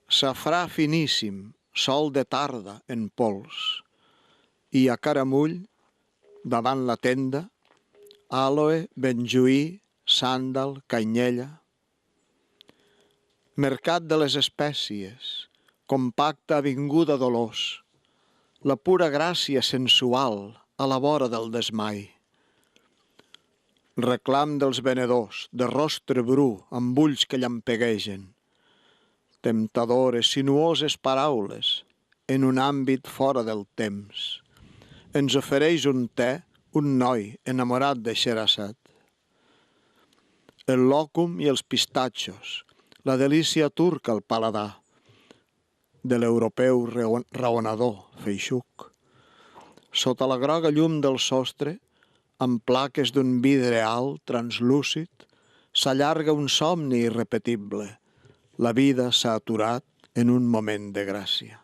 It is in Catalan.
safrà finíssim, sol de tarda en pols, i a Caramull, davant la tenda, àloe, benjuí, sàndal, canyella. Mercat de les espècies, compacta avinguda d'olors, la pura gràcia sensual a la vora del desmai. Reclam dels venedors, de rostre bru amb ulls que llampeguegen. Temptadores, sinuoses paraules en un àmbit fora del temps. Ens ofereix un te, un noi enamorat de Sherazad. El lòcum i els pistatxos, la delícia turca al paladar, de l'europeu raonador, feixuc. Sota la groga llum del sostre, amb plaques d'un vidre alt, translúcid, s'allarga un somni irrepetible. La vida s'ha aturat en un moment de gràcia.